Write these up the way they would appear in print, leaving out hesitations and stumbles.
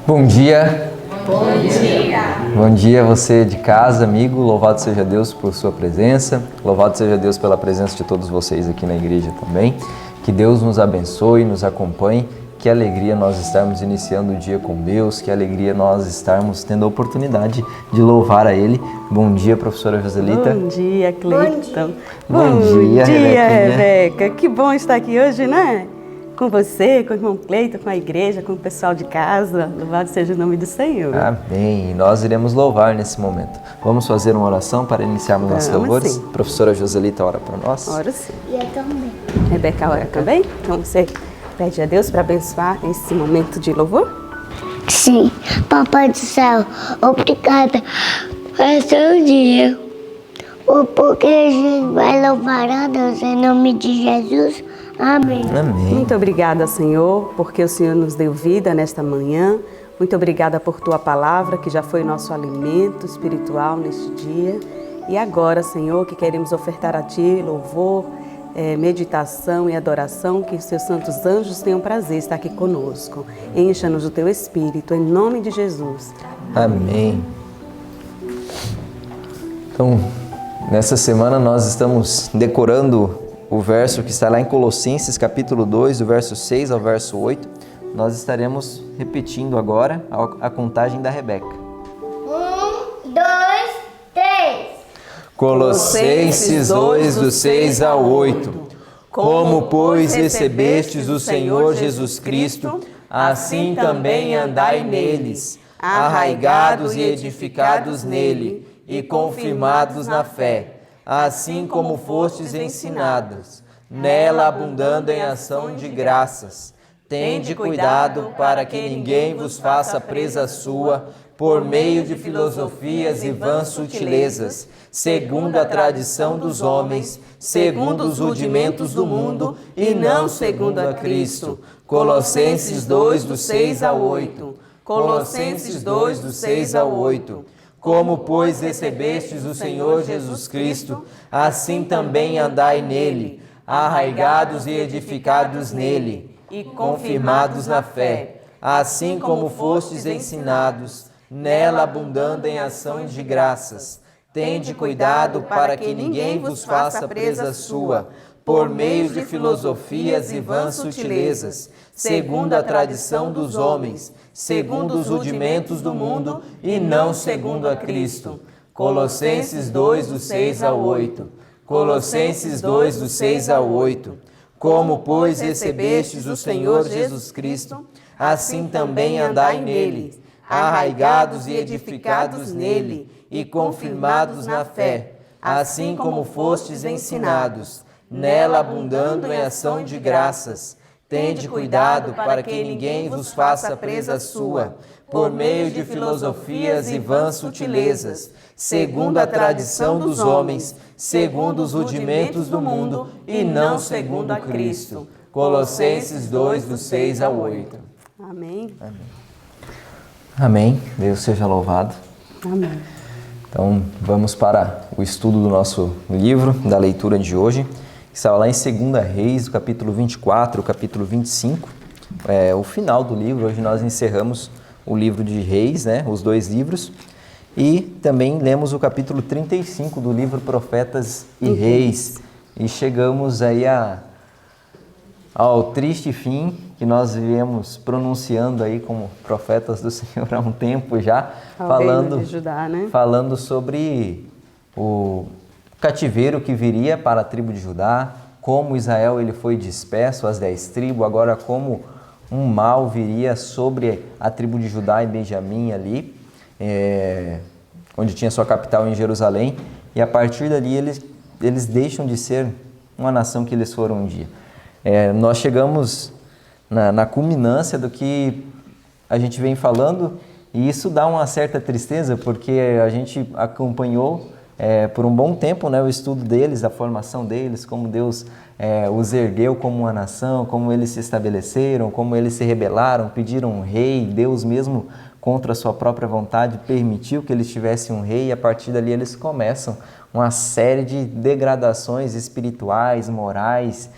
Bom dia. Bom dia. Bom dia você de casa, amigo. Louvado seja Deus por sua presença. Louvado seja Deus pela presença de todos vocês aqui na igreja também. Que Deus nos abençoe, nos acompanhe. Que alegria nós estarmos iniciando o dia com Deus. Que alegria nós estarmos tendo a oportunidade de louvar a Ele. Bom dia, professora Joselita. Bom dia, Cleiton. Bom dia, Rebeca. Que bom estar aqui hoje, né? Com você, com o irmão Cleiton, com a igreja, com o pessoal de casa. Louvado seja o nome do Senhor. Amém. E nós iremos louvar nesse momento. Vamos fazer uma oração para iniciarmos nossos louvores? Sim. Professora Joselita, ora para nós. Ora sim. E eu também. Rebeca, ora também. Então você pede a Deus para abençoar esse momento de louvor? Sim. Papai do céu, obrigada por esse dia. Porque a gente vai louvar a Deus em nome de Jesus. Amém. Amém. Muito obrigada, Senhor, porque o Senhor nos deu vida nesta manhã. Muito obrigada por Tua palavra, que já foi nosso alimento espiritual neste dia. E agora, Senhor, que queremos ofertar a Ti louvor, meditação e adoração, que os Teus santos anjos tenham prazer estar aqui conosco. Encha-nos do Teu Espírito, em nome de Jesus. Amém. Então, nessa semana nós estamos decorando o verso que está lá em Colossenses, capítulo 2, do verso 6 ao verso 8. Nós estaremos repetindo agora a contagem da Rebeca. 1, 2, 3. Colossenses 2, do 6 ao 8. Como, pois, recebestes o Senhor Jesus Cristo, assim também andai neles, arraigados e edificados nele, e confirmados na fé, assim como fostes ensinados, nela abundando em ação de graças. Tende cuidado para que ninguém vos faça presa sua, por meio de filosofias e vãs sutilezas, segundo a tradição dos homens, segundo os rudimentos do mundo, e não segundo a Cristo. Colossenses 2, do 6 ao 8. Colossenses 2, do 6 ao 8. Como, pois, recebestes o Senhor Jesus Cristo, assim também andai nele, arraigados e edificados nele, e confirmados na fé, assim como fostes ensinados, nela abundando em ação de graças. Tende cuidado para que ninguém vos faça presa sua, por meio de filosofias e vãs sutilezas, segundo a tradição dos homens, segundo os rudimentos do mundo, e não segundo a Cristo. Colossenses 2, do 6 ao 8. Colossenses 2, do 6 ao 8. Como, pois, recebestes o Senhor Jesus Cristo, assim também andai nele, arraigados e edificados nele, e confirmados na fé, assim como fostes ensinados, nela abundando em ação de graças. Tende cuidado para que ninguém vos faça presa sua, por meio de filosofias e vãs sutilezas, segundo a tradição dos homens, segundo os rudimentos do mundo, e não segundo a Cristo. Colossenses 2, do 6 ao 8. Amém. Amém. Amém. Deus seja louvado. Amém. Então, vamos para o estudo do nosso livro, da leitura de hoje. Estava lá em 2 Reis, o capítulo 24, o capítulo 25, o final do livro. Hoje nós encerramos o livro de Reis, né, os dois livros, e também lemos o capítulo 35 do livro Profetas e Reis, e chegamos aí ao triste fim que nós viemos pronunciando aí como profetas do Senhor há um tempo já, falando sobre o cativeiro que viria para a tribo de Judá, como Israel ele foi disperso, as 10 tribos, agora como um mal viria sobre a tribo de Judá e Benjamim ali, onde tinha sua capital em Jerusalém, e a partir dali eles deixam de ser uma nação que eles foram um dia. Nós chegamos na culminância do que a gente vem falando, e isso dá uma certa tristeza, porque a gente acompanhou por um bom tempo, né, o estudo deles, a formação deles, como Deus os ergueu como uma nação, como eles se estabeleceram, como eles se rebelaram, pediram um rei, Deus mesmo contra a sua própria vontade, permitiu que eles tivessem um rei, e a partir dali eles começam uma série de degradações espirituais, morais.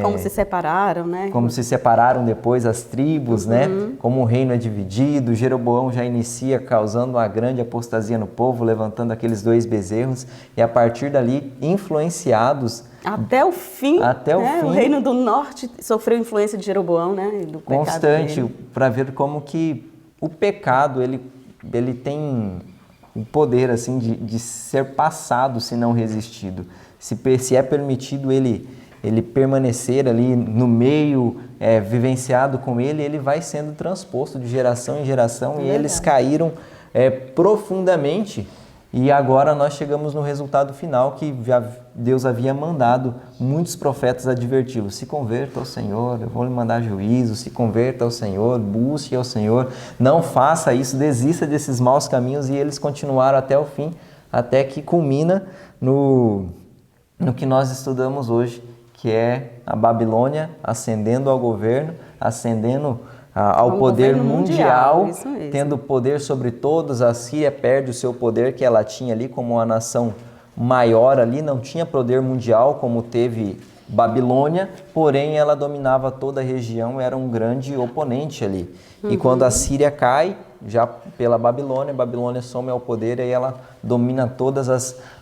Como se separaram, né? Como se separaram depois as tribos, né? Como o reino é dividido. Jeroboão já inicia causando uma grande apostasia no povo, levantando aqueles 2 bezerros, e a partir dali, influenciados até o fim, fim, o reino do norte sofreu influência de Jeroboão, né? Do constante, para ver como que o pecado ele tem o poder assim de ser passado se não resistido. Se é permitido ele permanecer ali no meio, vivenciado com ele vai sendo transposto de geração em geração, e eles caíram profundamente. E agora nós chegamos no resultado final, que Deus havia mandado muitos profetas adverti-los: se converta ao Senhor, eu vou lhe mandar juízo, se converta ao Senhor, busque ao Senhor, não faça isso, desista desses maus caminhos. E eles continuaram até o fim, até que culmina no que nós estudamos hoje, que é a Babilônia ascendendo ao governo, ascendendo ao poder mundial, tendo poder sobre todos. A Síria perde o seu poder que ela tinha ali como uma nação maior ali, não tinha poder mundial como teve Babilônia, porém ela dominava toda a região, era um grande oponente ali. E quando a Síria cai, já pela Babilônia, a Babilônia some ao poder e ela domina todas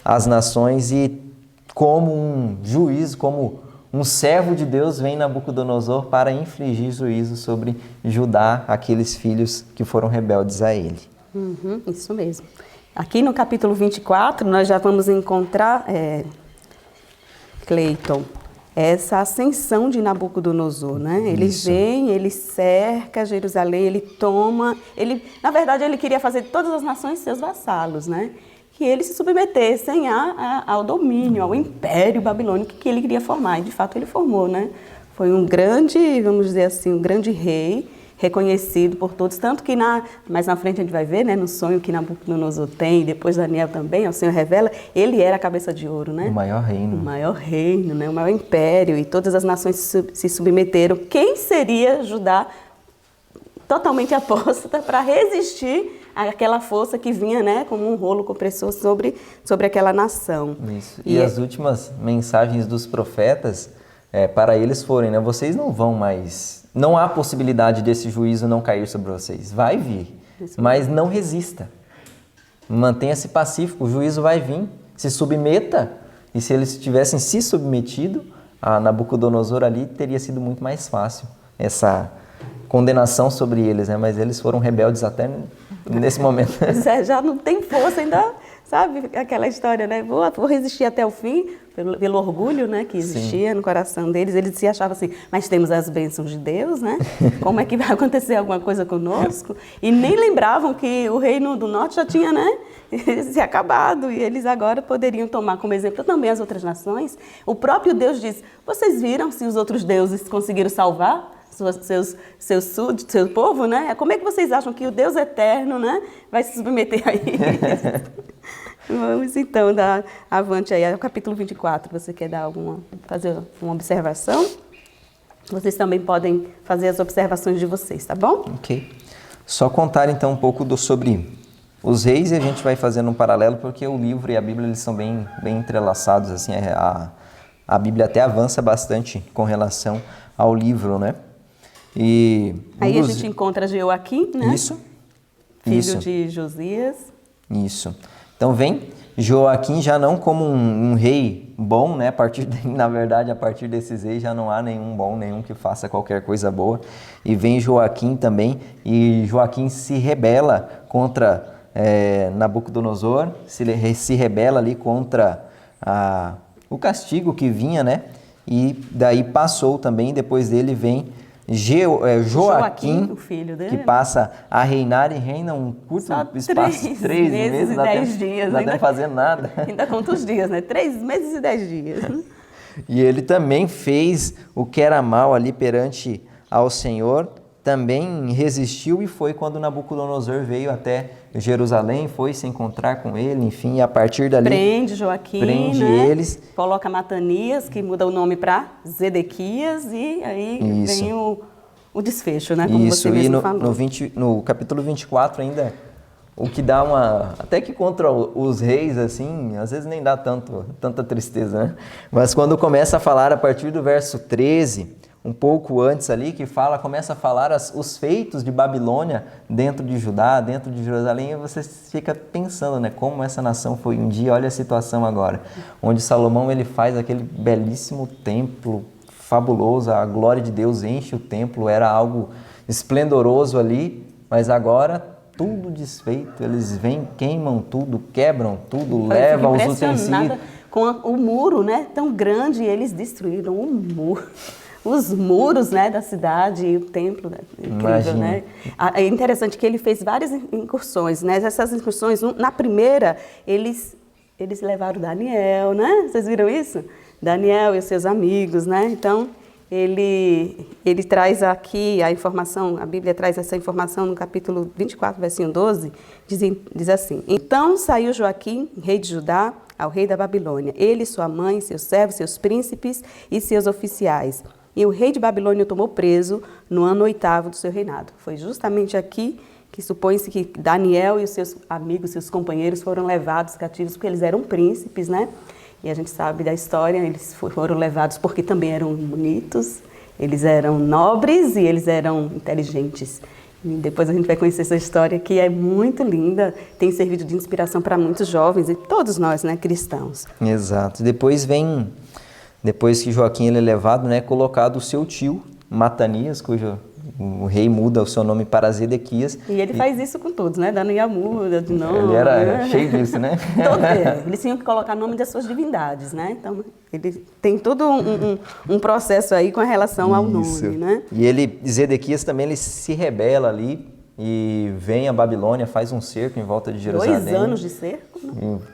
as nações, e como um juiz, como um servo de Deus, vem Nabucodonosor para infligir juízo sobre Judá, aqueles filhos que foram rebeldes a ele. Isso mesmo. Aqui no capítulo 24, nós já vamos encontrar, Cleiton, essa ascensão de Nabucodonosor, né? Ele vem, ele cerca Jerusalém, ele toma, na verdade ele queria fazer de todas as nações seus vassalos, né? Que eles se submetessem ao domínio, ao império babilônico que ele queria formar. E de fato ele formou, né? Foi um grande, vamos dizer assim, um grande rei, reconhecido por todos, tanto que mais na frente a gente vai ver, né, no sonho que Nabucodonosor tem, depois Daniel também, o Senhor revela, ele era a cabeça de ouro, né? O maior reino. O maior reino, né? O maior império, e todas as nações se submeteram. Quem seria Judá totalmente apóstata para resistir àquela força que vinha, né, como um rolo compressor sobre aquela nação? Isso. E as últimas mensagens dos profetas para eles foram, né, vocês não vão mais, não há possibilidade desse juízo não cair sobre vocês, vai vir, mas não resista, mantenha-se pacífico, o juízo vai vir, se submeta. E se eles tivessem se submetido a Nabucodonosor ali, teria sido muito mais fácil essa condenação sobre eles, né? Mas eles foram rebeldes até nesse momento. Já não tem força ainda, sabe? Aquela história, né? Vou resistir até o fim, pelo orgulho, né, que existia no coração deles. Eles se achavam assim, mas temos as bênçãos de Deus, né? Como é que vai acontecer alguma coisa conosco? E nem lembravam que o reino do norte já tinha, né, se acabado. E eles agora poderiam tomar como exemplo também as outras nações. O próprio Deus diz, vocês viram se os outros deuses conseguiram salvar seu povo, né? Como é que vocês acham que o Deus eterno, né, vai se submeter a isso? Vamos então dar avante aí ao capítulo 24. Você quer fazer uma observação? Vocês também podem fazer as observações de vocês, tá bom? Ok. Só contar então um pouco sobre os reis, e a gente vai fazendo um paralelo, porque o livro e a Bíblia eles são bem entrelaçados, assim, a Bíblia até avança bastante com relação ao livro, né? E aí a gente encontra Jeoaquim, né? Isso. Filho de Josias. Isso. Então vem Joaquim já não como um rei bom, né? Na verdade, a partir desses reis já não há nenhum bom, nenhum que faça qualquer coisa boa. E vem Joaquim também, e Joaquim se rebela contra Nabucodonosor, se rebela ali contra o castigo que vinha, né? E daí passou também, depois dele vem Joaquim, o filho dele, que passa a reinar, e reina um curto espaço, 3 meses e 10 dias. Não está fazendo nada. Ainda conta os dias, né? 3 meses e 10 dias. E ele também fez o que era mal ali perante ao Senhor, também resistiu, e foi quando Nabucodonosor veio até Jerusalém, foi se encontrar com ele, enfim, e a partir dali prende Joaquim, né? Eles. Coloca Matanias, que muda o nome para Zedequias, e aí vem o desfecho, né? Como Isso, você mesmo e falou. no capítulo 24 ainda, o que dá uma... Até que contra os reis, assim, às vezes nem dá tanta tristeza, né? Mas quando começa a falar a partir do verso 13, um pouco antes ali, começa a falar os feitos de Babilônia dentro de Judá, dentro de Jerusalém, e você fica pensando, né? Como essa nação foi um dia, olha a situação agora. Onde Salomão, ele faz aquele belíssimo templo, fabuloso, a glória de Deus enche o templo, era algo esplendoroso ali, mas agora tudo desfeito, eles vêm, queimam tudo, quebram tudo, levam os utensílios. Com o muro, né, tão grande, eles destruíram o muro, os muros, né, da cidade e o templo, né? Incrível, Imagina. né? É interessante que ele fez várias incursões, né? Essas incursões, na primeira, eles levaram Daniel, né? Vocês viram isso? Daniel e os seus amigos, né? Então, ele traz aqui a informação, a Bíblia traz essa informação no capítulo 24, versículo 12, diz assim: Então saiu Joaquim, rei de Judá, ao rei da Babilônia, ele, sua mãe, seus servos, seus príncipes e seus oficiais. E o rei de Babilônia o tomou preso no ano 8º do seu reinado. Foi justamente aqui que supõe-se que Daniel e os seus amigos, seus companheiros foram levados cativos, porque eles eram príncipes, né? E a gente sabe da história, eles foram levados porque também eram bonitos, eles eram nobres e eles eram inteligentes. E depois a gente vai conhecer essa história que é muito linda, tem servido de inspiração para muitos jovens e todos nós, né, cristãos. Exato. Depois que Joaquim ele é levado, né, colocado o seu tio, Matanias, cujo o rei muda o seu nome para Zedequias. E ele faz isso com todos, né? Daniel muda de nome. Ele era cheio disso, né? Eles tinham que colocar o nome das suas divindades, né? Então, ele tem todo um processo aí com relação ao nome, né? E Zedequias também, ele se rebela ali e vem a Babilônia, faz um cerco em volta de Jerusalém. 2 anos de cerco.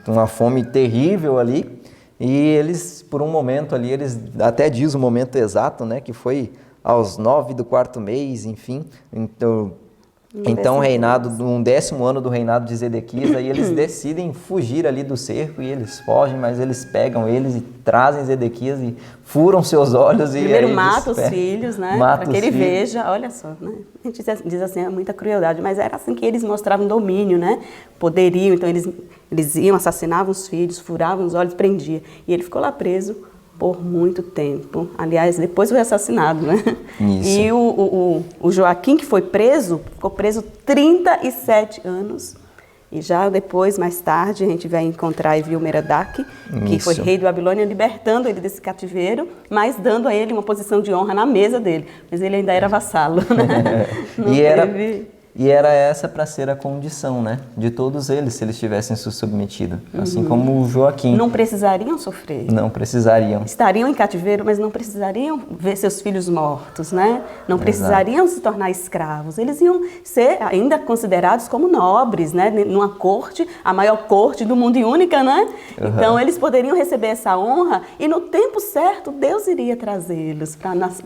Uma fome terrível ali. E eles, por um momento ali, eles até diz o momento exato, né? Que foi aos 9 do 4º mês, enfim. Então reinado, no 10º ano do reinado de Zedequias, aí eles decidem fugir ali do cerco e eles fogem, mas eles pegam eles e trazem Zedequias e furam seus olhos. Primeiro e aí mata os filhos, né? Para que ele veja, olha só, né? A gente diz assim, é muita crueldade, mas era assim que eles mostravam domínio, né? Poderio, então eles iam, assassinavam os filhos, furavam os olhos, prendiam. E ele ficou lá preso por muito tempo. Aliás, depois foi assassinado, né? Isso. E o Joaquim, que foi preso, ficou preso 37 anos. E já depois, mais tarde, a gente vai encontrar Evil-Merodach, que foi rei de Babilônia, libertando ele desse cativeiro, mas dando a ele uma posição de honra na mesa dele. Mas ele ainda era vassalo, né? E era essa para ser a condição, né, de todos eles, se eles tivessem se submetido, assim como o Joaquim. Não precisariam sofrer. Não precisariam. Estariam em cativeiro, mas não precisariam ver seus filhos mortos, né? Não precisariam se tornar escravos. Eles iam ser ainda considerados como nobres, né? Numa corte, a maior corte do mundo e única, né? Então, eles poderiam receber essa honra e no tempo certo, Deus iria trazê-los,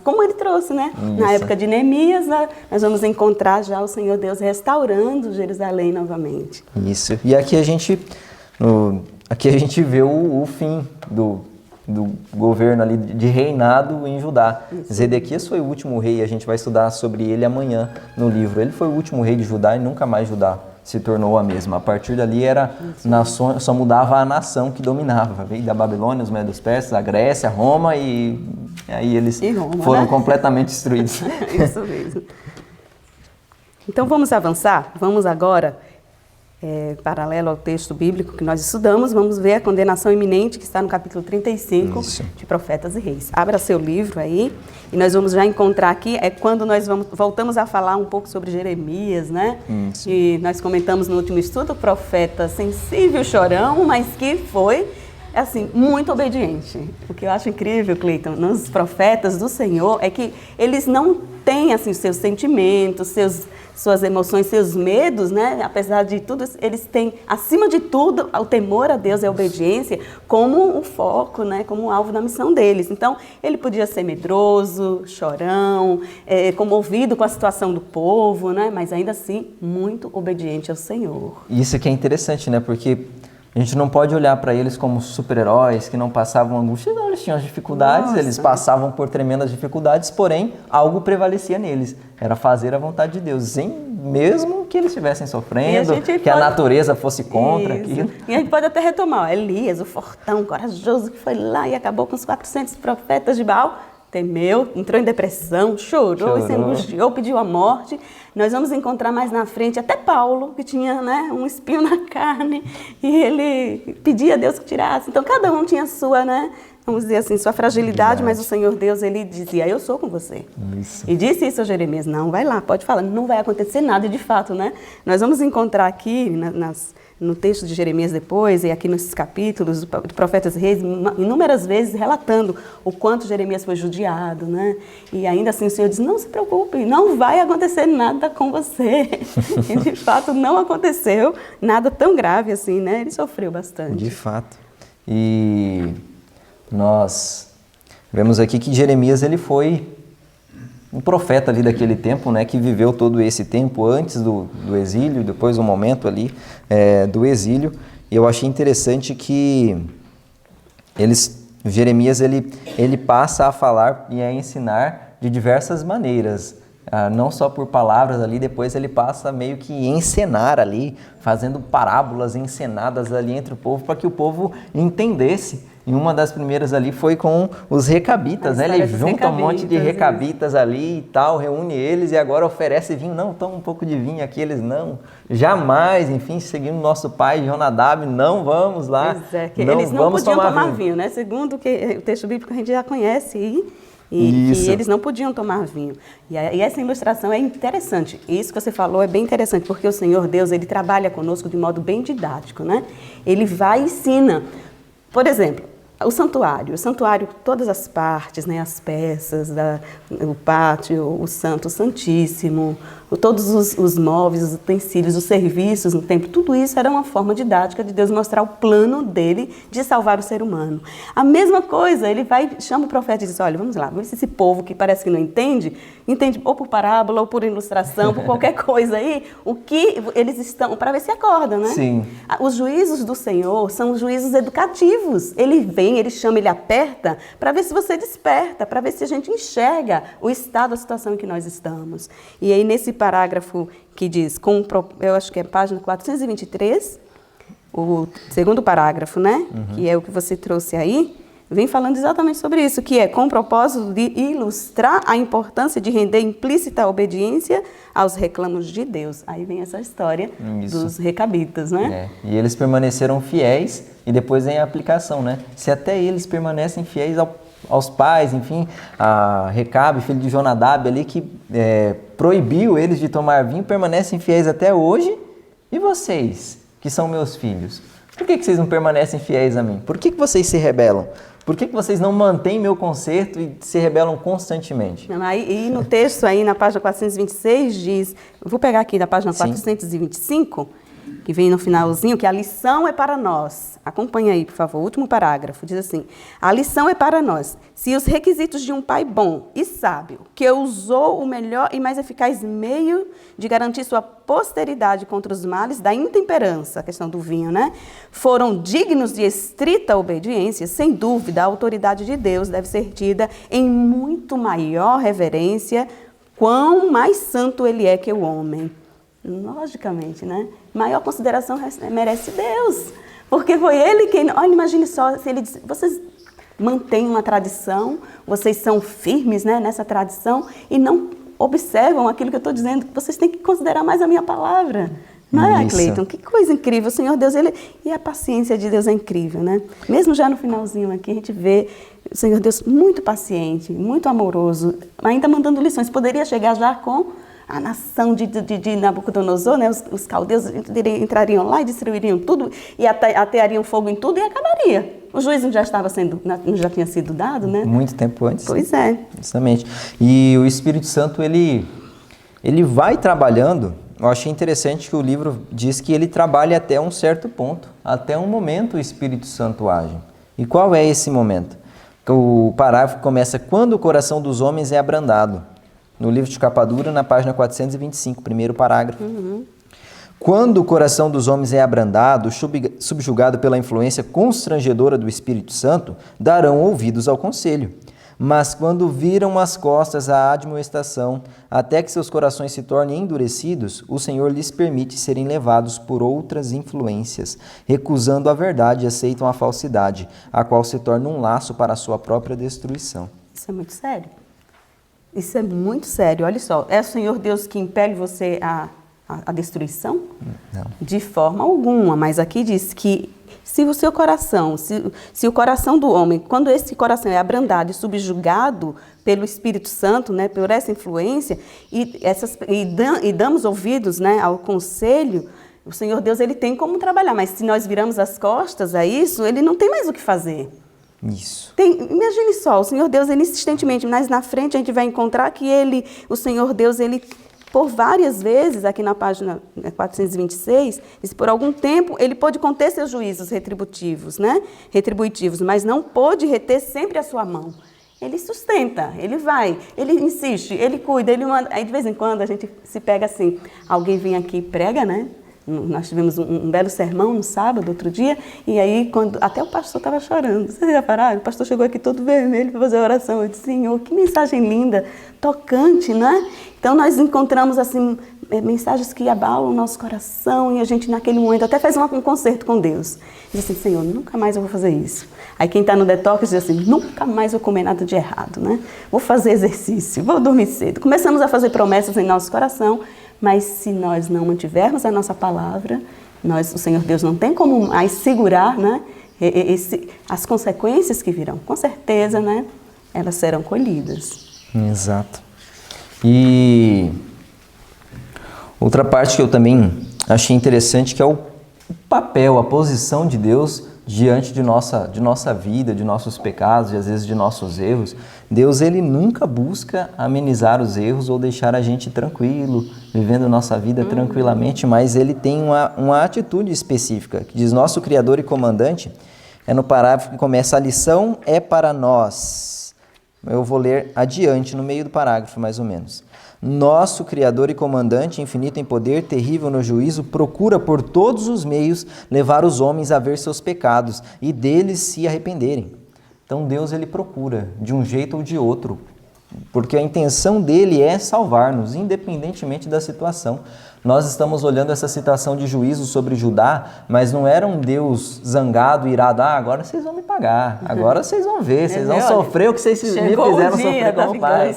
como ele trouxe, né? Isso. Na época de Neemias, nós vamos encontrar já o Senhor Deus restaurando Jerusalém novamente. Isso. E aqui a gente vê o fim do governo ali de reinado em Judá. Isso. Zedequias foi o último rei, a gente vai estudar sobre ele amanhã no livro. Ele foi o último rei de Judá e nunca mais Judá se tornou a mesma. A partir dali só mudava a nação que dominava. Veio da Babilônia, os Medos Persas, a Grécia, Roma e aí eles foram completamente destruídos. Isso mesmo. Então vamos avançar, vamos agora, paralelo ao texto bíblico que nós estudamos, vamos ver a condenação iminente que está no capítulo 35 de Profetas e Reis. Abra seu livro aí e nós vamos já encontrar aqui, quando nós voltamos a falar um pouco sobre Jeremias, né? Isso. E nós comentamos no último estudo, profeta sensível, chorão, mas que foi, assim, muito obediente. O que eu acho incrível, Cleiton, nos profetas do Senhor é que eles não têm, assim, seus sentimentos, suas emoções, seus medos, né? Apesar de tudo, eles têm, acima de tudo, o temor a Deus e a obediência como o foco, né? Como o alvo da missão deles. Então, ele podia ser medroso, chorão, comovido com a situação do povo, né? Mas ainda assim, muito obediente ao Senhor. Isso que é interessante, né? Porque A gente não pode olhar para eles como super-heróis que não passavam angústia, não, eles tinham as dificuldades, eles passavam por tremendas dificuldades, porém, algo prevalecia neles, era fazer a vontade de Deus, mesmo que eles estivessem sofrendo, que a natureza fosse contra aquilo. E a gente pode até retomar, ó, Elias, o fortão, corajoso, que foi lá e acabou com os 400 profetas de Baal, temeu, entrou em depressão, chorou, se angustiou, pediu a morte. Nós vamos encontrar mais na frente até Paulo, que tinha, né, um espinho na carne, e ele pedia a Deus que tirasse. Então, cada um tinha a sua, né, vamos dizer assim, sua fragilidade, mas o Senhor Deus, ele dizia, eu sou com você. Isso. E disse isso a Jeremias, não, vai lá, pode falar, não vai acontecer nada, e de fato, né? Nós vamos encontrar aqui, no texto de Jeremias depois, e aqui nesses capítulos, do Profetas Reis, inúmeras vezes relatando o quanto Jeremias foi judiado, né? E ainda assim o Senhor diz, não se preocupe, não vai acontecer nada com você. E de fato não aconteceu nada tão grave assim, né? Ele sofreu bastante. De fato. E nós vemos aqui que Jeremias, ele foi um profeta ali daquele tempo, né, que viveu todo esse tempo antes do exílio, depois do momento ali do exílio. E eu achei interessante que Jeremias ele passa a falar e a ensinar de diversas maneiras, não só por palavras ali, depois ele passa meio que encenar ali, fazendo parábolas encenadas ali entre o povo, para que o povo entendesse. E uma das primeiras ali foi com os recabitas, né? Ele junta um monte de recabitas ali e tal, reúne eles e agora oferece vinho. Não, toma um pouco de vinho aqui, eles não. Jamais, enfim, seguindo nosso pai Jonadab, não vamos lá. Pois é, que eles não podiam tomar vinho, né? Segundo o texto bíblico a gente já conhece e eles não podiam tomar vinho. E essa ilustração é interessante. Isso que você falou é bem interessante, porque o Senhor Deus, ele trabalha conosco de modo bem didático, né? Ele vai e ensina. Por exemplo, o santuário, todas as partes, né, as peças, o pátio, o santo, o santíssimo, todos os móveis, os utensílios, os serviços no templo, tudo isso era uma forma didática de Deus mostrar o plano dele de salvar o ser humano. A mesma coisa, ele chama o profeta e diz, olha, vamos lá, vamos ver se esse povo que parece que não entende ou por parábola, ou por ilustração, por qualquer coisa aí, o que eles estão, para ver se acordam, né? Sim. Os juízos do Senhor são juízos educativos. Ele vem, ele chama, ele aperta, para ver se você desperta, para ver se a gente enxerga o estado, a situação em que nós estamos. E aí, nesse parágrafo que diz, eu acho que é página 423, o segundo parágrafo, né? Que é o que você trouxe aí, vem falando exatamente sobre isso, que é com o propósito de ilustrar a importância de render implícita obediência aos reclamos de Deus. Aí vem essa história dos recabitas, né? E eles permaneceram fiéis, e depois vem a aplicação, né? Se até eles permanecem fiéis aos pais, enfim, a Recabe, filho de Jonadab ali, que proibiu eles de tomar vinho, permanecem fiéis até hoje. E vocês, que são meus filhos, por que vocês não permanecem fiéis a mim? Por que vocês se rebelam? Por que vocês não mantêm meu conserto e se rebelam constantemente? E no texto aí, na página 426, diz, vou pegar aqui da página 425, que vem no finalzinho, que a lição é para nós. Acompanha aí, por favor, o último parágrafo. Diz assim, a lição é para nós. Se os requisitos de um pai bom e sábio, que usou o melhor e mais eficaz meio de garantir sua posteridade contra os males da intemperança, a questão do vinho, né? Foram dignos de estrita obediência, sem dúvida, a autoridade de Deus deve ser tida em muito maior reverência, quão mais santo ele é que o homem. Logicamente, né? Maior consideração merece Deus, porque foi ele quem... Olha, imagine só, se ele diz, vocês mantêm uma tradição, vocês são firmes, né, nessa tradição e não observam aquilo que eu estou dizendo, vocês têm que considerar mais a minha palavra. Não é, Cleiton? Que coisa incrível. O Senhor Deus, e a paciência de Deus é incrível, né? Mesmo já no finalzinho aqui, a gente vê o Senhor Deus muito paciente, muito amoroso, ainda mandando lições. Poderia chegar já com a nação de Nabucodonosor, né? Os caldeus entrariam lá e destruiriam tudo, e ateariam fogo em tudo e acabaria. O juízo já tinha sido dado, né? Muito tempo antes. Pois é. Justamente. E o Espírito Santo, ele vai trabalhando. Eu achei interessante que o livro diz que ele trabalha até um certo ponto. Até um momento o Espírito Santo age. E qual é esse momento? O parágrafo começa, quando o coração dos homens é abrandado. No livro de capa dura, na página 425, primeiro parágrafo. Quando o coração dos homens é abrandado, subjugado pela influência constrangedora do Espírito Santo, darão ouvidos ao conselho. Mas quando viram as costas à admoestação, até que seus corações se tornem endurecidos, o Senhor lhes permite serem levados por outras influências. Recusando a verdade, aceitam a falsidade, a qual se torna um laço para a sua própria destruição. Isso é muito sério. Isso é muito sério. Olha só, é o Senhor Deus que impele você a destruição? Não. De forma alguma, mas aqui diz que se o seu coração, se o coração do homem, quando esse coração é abrandado e subjugado pelo Espírito Santo, né, por essa influência, e damos ouvidos, né, ao conselho, o Senhor Deus ele tem como trabalhar, mas se nós viramos as costas a isso, ele não tem mais o que fazer. Isso. Imagine só, o Senhor Deus, ele insistentemente, mas na frente a gente vai encontrar que o Senhor Deus, ele por várias vezes, aqui na página 426, diz, por algum tempo ele pôde conter seus juízos retributivos, né? Retributivos, mas não pôde reter sempre a sua mão. Ele sustenta, ele vai, ele insiste, ele cuida, ele manda. Aí de vez em quando a gente se pega assim, alguém vem aqui e prega, né? Nós tivemos um belo sermão no sábado, outro dia, e aí até o pastor estava chorando. Vocês já pararam? O pastor chegou aqui todo vermelho para fazer a oração. Eu disse, Senhor, que mensagem linda, tocante, né? Então nós encontramos assim mensagens que abalam o nosso coração e a gente naquele momento até fez um concerto com Deus. Diz assim, Senhor, nunca mais eu vou fazer isso. Aí quem está no detox diz assim, nunca mais vou comer nada de errado, né? Vou fazer exercício, vou dormir cedo. Começamos a fazer promessas em nosso coração, mas se nós não mantivermos a nossa palavra, o Senhor Deus não tem como mais segurar, né, as consequências que virão. Com certeza, né, elas serão colhidas. Exato. E outra parte que eu também achei interessante, que é o papel, a posição de Deus diante de nossa vida, de nossos pecados e às vezes de nossos erros. Deus, ele nunca busca amenizar os erros ou deixar a gente tranquilo, vivendo nossa vida tranquilamente, mas ele tem uma atitude específica, que diz, nosso Criador e Comandante, é no parágrafo que começa, a lição é para nós. Eu vou ler adiante, no meio do parágrafo, mais ou menos. Nosso Criador e Comandante, infinito em poder, terrível no juízo, procura por todos os meios levar os homens a ver seus pecados e deles se arrependerem. Então Deus, ele procura, de um jeito ou de outro, porque a intenção dele é salvar-nos, independentemente da situação. Nós estamos olhando essa situação de juízo sobre Judá, mas não era um Deus zangado, irado, agora vocês vão me pagar, agora vocês vão ver, vocês vão sofrer o que vocês me fizeram sofrer como pai.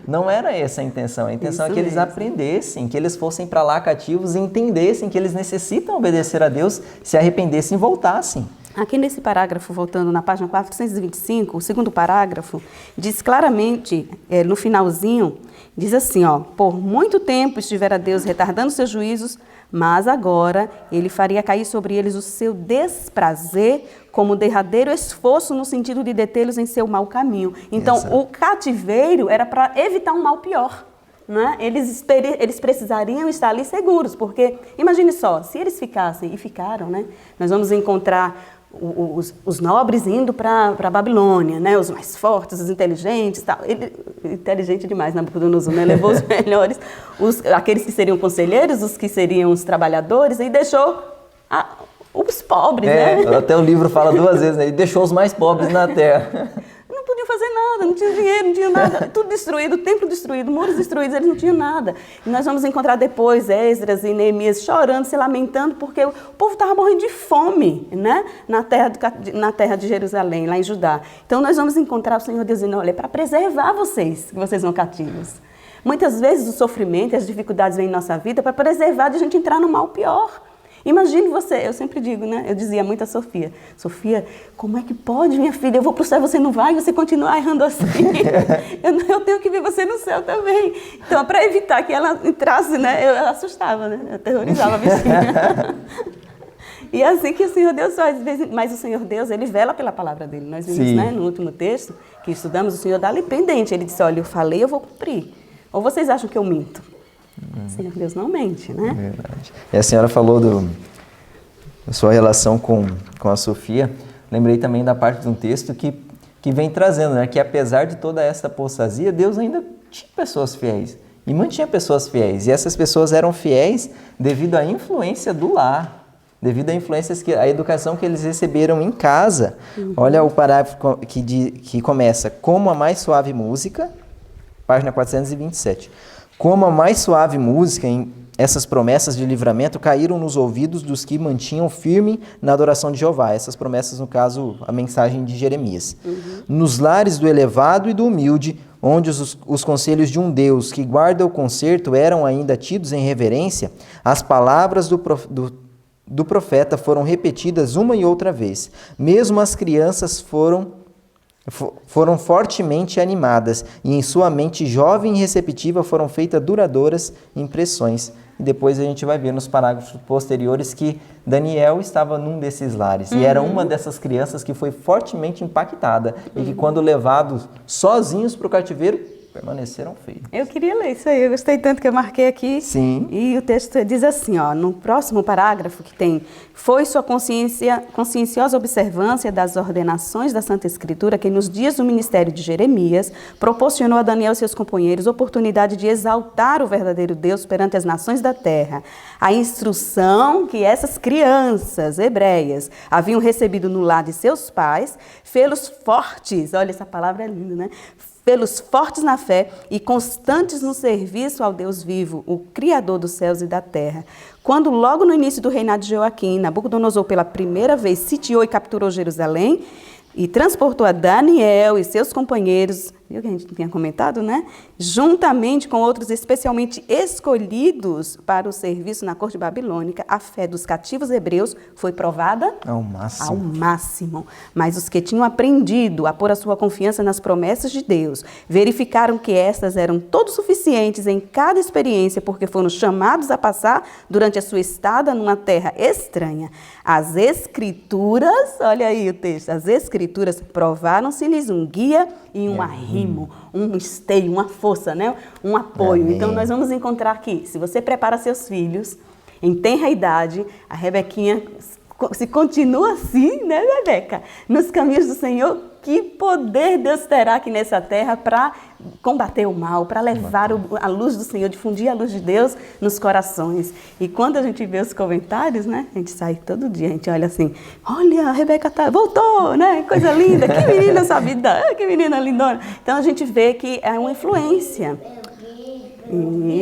Não era essa a intenção é que eles aprendessem, que eles fossem para lá cativos e entendessem que eles necessitam obedecer a Deus, se arrependessem e voltassem. Aqui nesse parágrafo, voltando na página 425, o segundo parágrafo, diz claramente, no finalzinho, diz assim, por muito tempo estivera Deus retardando seus juízos, mas agora ele faria cair sobre eles o seu desprazer como derradeiro esforço no sentido de detê-los em seu mau caminho. Então, o cativeiro era para evitar um mal pior. Né? Eles precisariam estar ali seguros, porque imagine só, se eles ficassem, e ficaram, né? Nós vamos encontrar os nobres indo para a Babilônia, né? Os mais fortes, os inteligentes, tal. Inteligente demais, Nabucodonosor, né? Levou os melhores, aqueles que seriam conselheiros, os que seriam os trabalhadores, e deixou os pobres, né? Até o livro fala 2 vezes, né? Ele deixou os mais pobres na terra. Não podiam fazer nada, não tinha dinheiro, não tinha nada, tudo destruído, templo destruído, muros destruídos, eles não tinham nada. E nós vamos encontrar depois Esdras e Neemias chorando, se lamentando, porque o povo estava morrendo de fome, né? Na terra de Jerusalém, lá em Judá. Então nós vamos encontrar o Senhor dizendo, olha, é para preservar vocês, que vocês vão cativos. Muitas vezes o sofrimento e as dificuldades vêm em nossa vida para preservar de a gente entrar no mal pior. Imagine você, eu sempre digo, né? Eu dizia muito a Sofia, como é que pode, minha filha? Eu vou para o céu, você não vai, você continua errando assim. eu tenho que ver você no céu também. Então, para evitar que ela entrasse, né? Eu assustava, né? Eu aterrorizava a bichinha. E é assim que o Senhor Deus faz. Mas o Senhor Deus, ele vela pela palavra dele. Nós vimos, né, no último texto que estudamos, o Senhor dá-lhe pendente. Ele disse, olha, eu falei, eu vou cumprir. Ou vocês acham que eu minto? O Senhor Deus não mente, né? Verdade. E a senhora falou da sua relação com a Sofia. Lembrei também da parte de um texto que vem trazendo, né? Que apesar de toda essa apostasia, Deus ainda tinha pessoas fiéis. e mantinha pessoas fiéis. E essas pessoas eram fiéis devido à influência do lar, devido à influências à educação que eles receberam em casa. Olha o parágrafo que começa: como a mais suave música, página 427. Como a mais suave música, essas promessas de livramento caíram nos ouvidos dos que mantinham firme na adoração de Jeová. Essas promessas, no caso, a mensagem de Jeremias. Nos lares do elevado e do humilde, onde os conselhos de um Deus que guarda o concerto eram ainda tidos em reverência, as palavras do profeta foram repetidas uma e outra vez. Mesmo as crianças foram fortemente animadas, e em sua mente jovem e receptiva foram feitas duradouras impressões. E depois a gente vai ver nos parágrafos posteriores que Daniel estava num desses lares. E era uma dessas crianças que foi fortemente impactada. E que quando levados sozinhos para o cativeiro, permaneceram firmes. Eu queria ler isso aí, eu gostei tanto que eu marquei aqui. Sim. E o texto diz assim, ó, no próximo parágrafo que tem: foi sua conscienciosa observância das ordenações da Santa Escritura que nos dias do ministério de Jeremias proporcionou a Daniel e seus companheiros oportunidade de exaltar o verdadeiro Deus perante as nações da terra. A instrução que essas crianças hebreias haviam recebido no lar de seus pais fê-los fortes, olha, essa palavra é linda, né? Pelos fortes na fé e constantes no serviço ao Deus vivo, o Criador dos céus e da terra. Quando logo no início do reinado de Joaquim, Nabucodonosor pela primeira vez sitiou e capturou Jerusalém e transportou a Daniel e seus companheiros, viu que a gente tinha comentado, né? Juntamente com outros especialmente escolhidos para o serviço na corte babilônica, a fé dos cativos hebreus foi provada ao máximo. Ao máximo. Mas os que tinham aprendido a pôr a sua confiança nas promessas de Deus, verificaram que estas eram todos suficientes em cada experiência, porque foram chamados a passar durante a sua estada numa terra estranha. As Escrituras, olha aí o texto, as Escrituras provaram-se-lhes um guia e um arrimo, um esteio, uma força, né? Um apoio. Amém. Então, nós vamos encontrar aqui, se você prepara seus filhos em tenra idade, a Rebequinha, se continua assim, né, Rebeca? Nos caminhos do Senhor, que poder Deus terá aqui nessa terra para combater o mal, para levar a luz do Senhor, difundir a luz de Deus nos corações. E quando a gente vê os comentários, né, a gente sai todo dia, a gente olha assim, olha, a Rebeca voltou, né, coisa linda, que menina sabida, que menina lindona. Então a gente vê que é uma influência.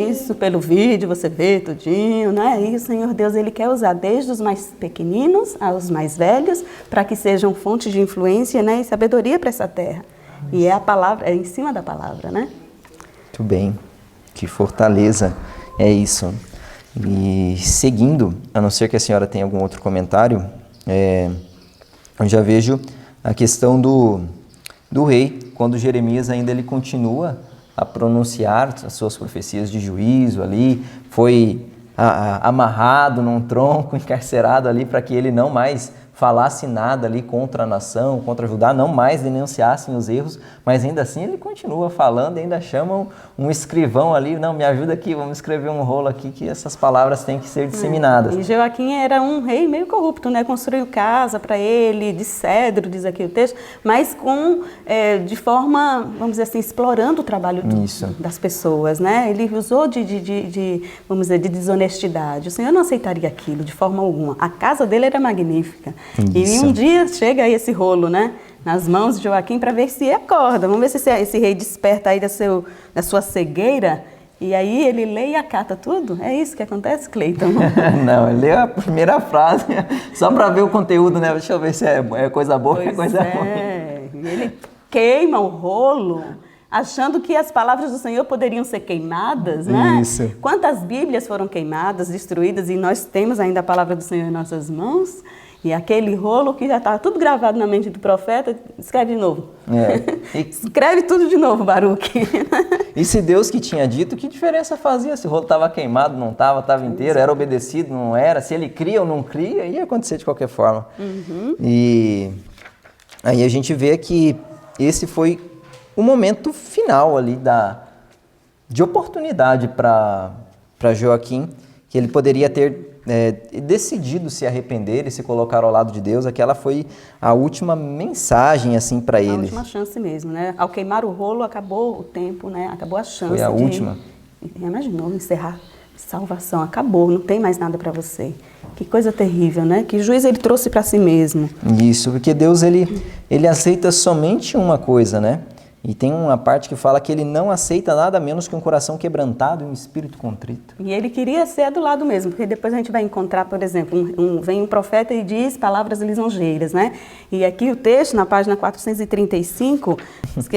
Isso, pelo vídeo você vê tudinho, né? E o Senhor Deus, Ele quer usar desde os mais pequeninos aos mais velhos para que sejam fontes de influência, né, e sabedoria para essa terra. E é a palavra, é em cima da palavra, né? Muito bem, que fortaleza é isso. E seguindo, a não ser que a senhora tenha algum outro comentário, eu já vejo a questão do rei, quando Jeremias ainda ele continua a pronunciar as suas profecias de juízo ali, foi amarrado num tronco, encarcerado ali para que ele não mais falasse nada ali contra a nação, contra Judá, não mais denunciassem os erros, mas ainda assim ele continua falando, ainda chamam um escrivão ali, não, me ajuda aqui, vamos escrever um rolo aqui que essas palavras têm que ser disseminadas. E Joaquim era um rei meio corrupto, né? Construiu casa para ele, de cedro, diz aqui o texto, mas de forma, vamos dizer assim, explorando o trabalho das pessoas, né? Ele usou vamos dizer, de desonestidade. O Senhor não aceitaria aquilo de forma alguma. A casa dele era magnífica. Isso. E um dia chega aí esse rolo, né, nas mãos de Joaquim para ver se acorda. Vamos ver se esse rei desperta aí da sua cegueira. E aí ele lê e acata tudo? É isso que acontece, Cleiton? Não, ele lê a primeira frase só para ver o conteúdo, né? Deixa eu ver se é coisa boa ou é coisa ruim. E ele queima o rolo, achando que as palavras do Senhor poderiam ser queimadas, né? Isso. Quantas Bíblias foram queimadas, destruídas, e nós temos ainda a palavra do Senhor em nossas mãos? E aquele rolo que já estava tudo gravado na mente do profeta, escreve de novo. Escreve tudo de novo, Baruque. E se Deus que tinha dito, que diferença fazia? Se o rolo estava queimado, não estava inteiro, era obedecido, não era? Se ele cria ou não cria, ia acontecer de qualquer forma. E aí a gente vê que esse foi o momento final ali de oportunidade para Joaquim, que ele poderia ter decidido se arrepender e se colocar ao lado de Deus. Aquela foi a última mensagem assim para ele. A última chance mesmo, né? Ao queimar o rolo acabou o tempo, né? Acabou a chance. Foi a última. Imaginou encerrar salvação, acabou, não tem mais nada para você. Que coisa terrível, né? Que juízo ele trouxe para si mesmo. Isso, porque Deus ele aceita somente uma coisa, né? E tem uma parte que fala que ele não aceita nada menos que um coração quebrantado e um espírito contrito. E ele queria ser do lado mesmo, porque depois a gente vai encontrar, por exemplo, vem um profeta e diz palavras lisonjeiras, né? E aqui o texto, na página 435,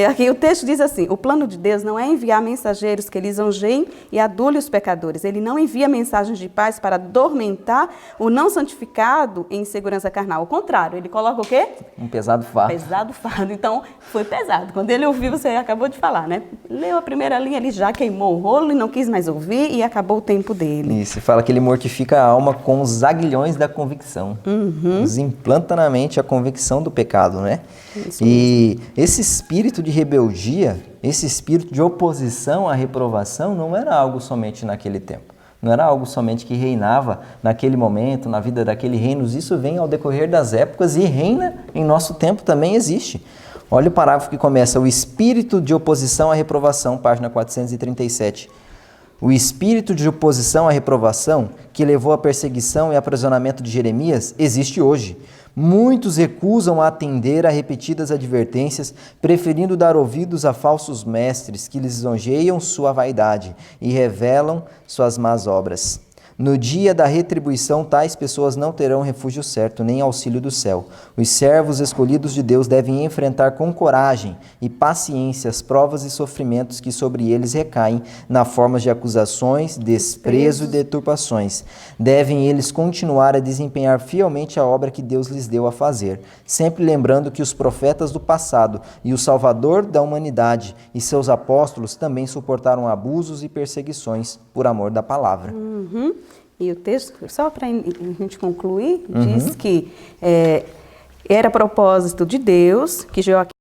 aqui o texto diz assim: o plano de Deus não é enviar mensageiros que lisonjeiem e adulem os pecadores. Ele não envia mensagens de paz para adormentar o não santificado em insegurança carnal. Ao contrário, ele coloca o quê? Um pesado fardo. Pesado fardo. Então, foi pesado. Quando ele ouviu, você acabou de falar, né? Leu a primeira linha, ele já queimou o rolo e não quis mais ouvir e acabou o tempo dele. Isso, fala que ele mortifica a alma com os aguilhões da convicção. Nos implanta na mente a convicção do pecado, né? Isso e esse espírito de rebeldia, esse espírito de oposição à reprovação não era algo somente naquele tempo. Não era algo somente que reinava naquele momento, na vida daquele reino. Isso vem ao decorrer das épocas e reina em nosso tempo também existe. Olha o parágrafo que começa: o espírito de oposição à reprovação, página 437. O espírito de oposição à reprovação, que levou à perseguição e aprisionamento de Jeremias, existe hoje. Muitos recusam atender a repetidas advertências, preferindo dar ouvidos a falsos mestres que lisonjeiam sua vaidade e revelam suas más obras. No dia da retribuição, tais pessoas não terão refúgio certo, nem auxílio do céu. Os servos escolhidos de Deus devem enfrentar com coragem e paciência as provas e sofrimentos que sobre eles recaem na forma de acusações, desprezo e deturpações. Devem eles continuar a desempenhar fielmente a obra que Deus lhes deu a fazer, sempre lembrando que os profetas do passado e o Salvador da humanidade e seus apóstolos também suportaram abusos e perseguições por amor da palavra. E o texto, só para a gente concluir, diz que era propósito de Deus que Joaquim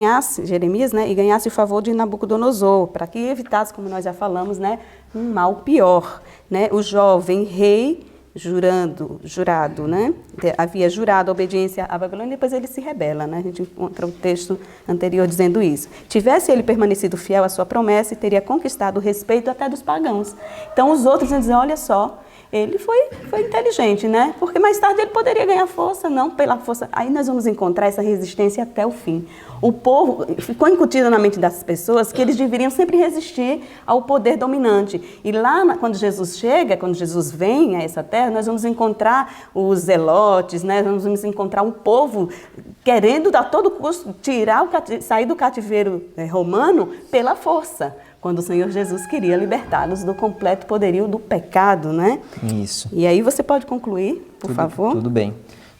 ganhasse, Jeremias, né, e ganhasse o favor de Nabucodonosor, para que evitasse, como nós já falamos, né, um mal pior. Né? O jovem rei jurado, né? Havia jurado a obediência à Babilônia e depois ele se rebela, né? A gente encontra o texto anterior dizendo isso. Tivesse ele permanecido fiel à sua promessa, teria conquistado o respeito até dos pagãos. Então os outros iam dizer: olha só, ele foi inteligente, né? Porque mais tarde ele poderia ganhar força, não pela força. Aí nós vamos encontrar essa resistência até o fim. O povo, ficou incutido na mente das pessoas que eles deveriam sempre resistir ao poder dominante. E lá, quando Jesus chega, quando Jesus vem a essa terra, nós vamos encontrar os zelotes, né? Nós vamos encontrar um povo querendo a todo custo sair do cativeiro romano pela força, quando o Senhor Jesus queria libertá-los do completo poderio do pecado, né? Isso. E aí você pode concluir, por favor? Tudo bem.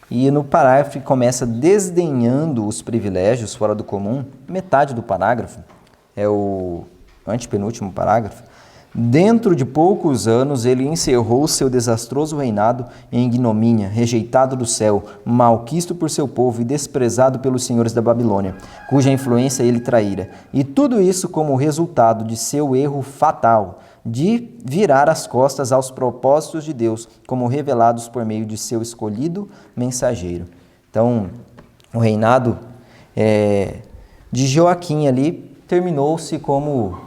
E no parágrafo que começa desdenhando os privilégios fora do comum, metade do parágrafo, é o antepenúltimo parágrafo, dentro de poucos anos ele encerrou seu desastroso reinado em ignomínia, rejeitado do céu, malquisto por seu povo e desprezado pelos senhores da Babilônia, cuja influência ele traíra. E tudo isso como resultado de seu erro fatal, de virar as costas aos propósitos de Deus, como revelados por meio de seu escolhido mensageiro. Então, o reinado de Joaquim ali terminou-se como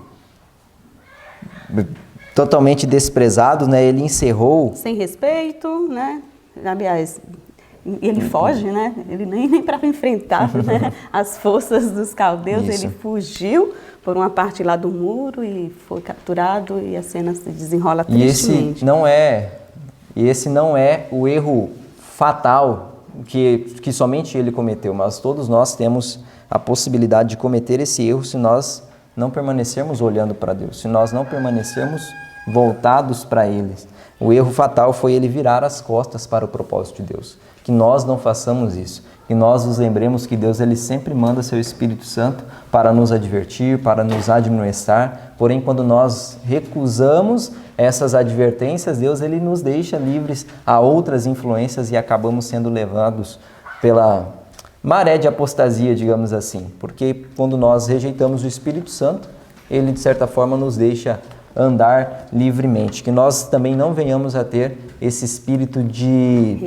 totalmente desprezado, né? Ele encerrou... Sem respeito, né? Aliás, ele foge, né? Ele nem para enfrentar, né, as forças dos caldeus, Isso. Ele fugiu por uma parte lá do muro e foi capturado e a cena se desenrola tristemente. E esse não é o erro fatal que somente ele cometeu, mas todos nós temos a possibilidade de cometer esse erro se nós não permanecermos olhando para Deus, se nós não permanecermos voltados para Ele. O erro fatal foi ele virar as costas para o propósito de Deus. Que nós não façamos isso. Que nós nos lembremos que Deus ele sempre manda seu Espírito Santo para nos advertir, para nos admoestar. Porém, quando nós recusamos essas advertências, Deus ele nos deixa livres a outras influências e acabamos sendo levados pela maré de apostasia, digamos assim. Porque quando nós rejeitamos o Espírito Santo, ele de certa forma nos deixa andar livremente. Que nós também não venhamos a ter esse espírito de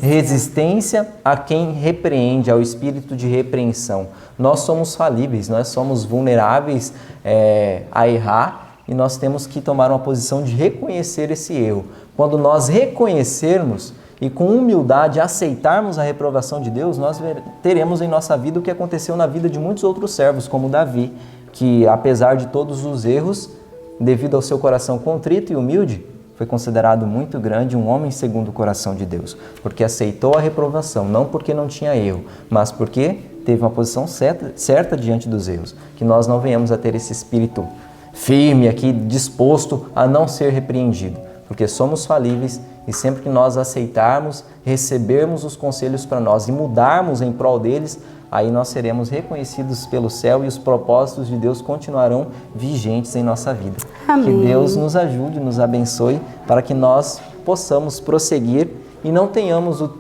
resistência a quem repreende, ao espírito de repreensão. Nós somos falíveis, nós somos vulneráveis a errar e nós temos que tomar uma posição de reconhecer esse erro. Quando nós reconhecermos e com humildade aceitarmos a reprovação de Deus, nós teremos em nossa vida o que aconteceu na vida de muitos outros servos, como Davi, que apesar de todos os erros, devido ao seu coração contrito e humilde, foi considerado muito grande, um homem segundo o coração de Deus, porque aceitou a reprovação, não porque não tinha erro, mas porque teve uma posição certa diante dos erros. Que nós não venhamos a ter esse espírito firme aqui, disposto a não ser repreendido, porque somos falíveis e sempre que nós aceitarmos, recebermos os conselhos para nós e mudarmos em prol deles, aí nós seremos reconhecidos pelo céu e os propósitos de Deus continuarão vigentes em nossa vida. Amém. Que Deus nos ajude, nos abençoe, para que nós possamos prosseguir e não tenhamos o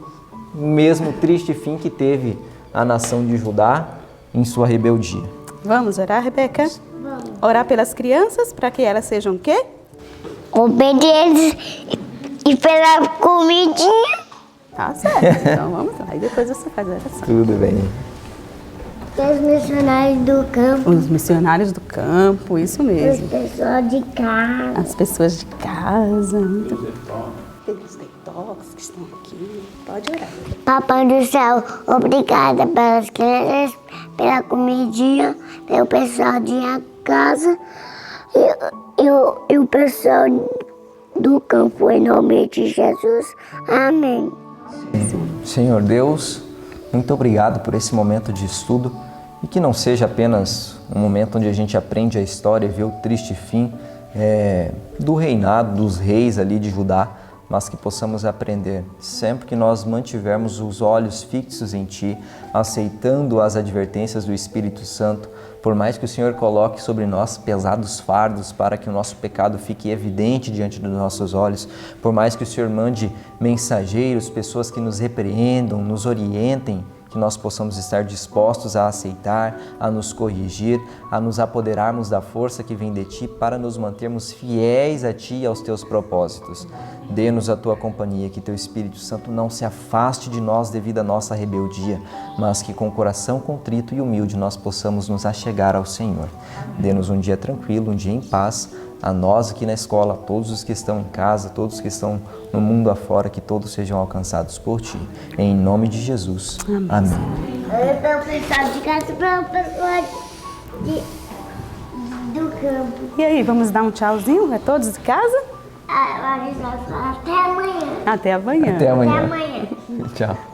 mesmo triste fim que teve a nação de Judá em sua rebeldia. Vamos orar, Rebeca? Vamos. Orar pelas crianças, para que elas sejam o quê? Obedientes e pela comidinha. Tá certo, então vamos lá. E depois você faz a oração. Tudo bem. Os missionários do campo. Os missionários do campo, isso mesmo. As pessoas de casa. As pessoas de casa. Tem os detox que estão aqui. Pode orar. Papai do céu, obrigada pelas crianças, pela comidinha, pelo pessoal de casa e o pessoal do campo, em nome de Jesus. Amém. Senhor Deus, muito obrigado por esse momento de estudo e que não seja apenas um momento onde a gente aprende a história e vê o triste fim do reinado, dos reis ali de Judá, mas que possamos aprender sempre que nós mantivermos os olhos fixos em Ti, aceitando as advertências do Espírito Santo, por mais que o Senhor coloque sobre nós pesados fardos para que o nosso pecado fique evidente diante dos nossos olhos, por mais que o Senhor mande mensageiros, pessoas que nos repreendam, nos orientem, que nós possamos estar dispostos a aceitar, a nos corrigir, a nos apoderarmos da força que vem de Ti para nos mantermos fiéis a Ti e aos Teus propósitos. Dê-nos a Tua companhia, que Teu Espírito Santo não se afaste de nós devido à nossa rebeldia, mas que com o coração contrito e humilde nós possamos nos achegar ao Senhor. Dê-nos um dia tranquilo, um dia em paz, a nós aqui na escola, a todos os que estão em casa, todos que estão no mundo afora, que todos sejam alcançados por Ti. Em nome de Jesus. Amém. Amém. Para o pessoal de casa, para o pessoal do campo. E aí, vamos dar um tchauzinho a todos de casa? A gente vai falar até amanhã. Até amanhã. Até amanhã. Até amanhã. Tchau.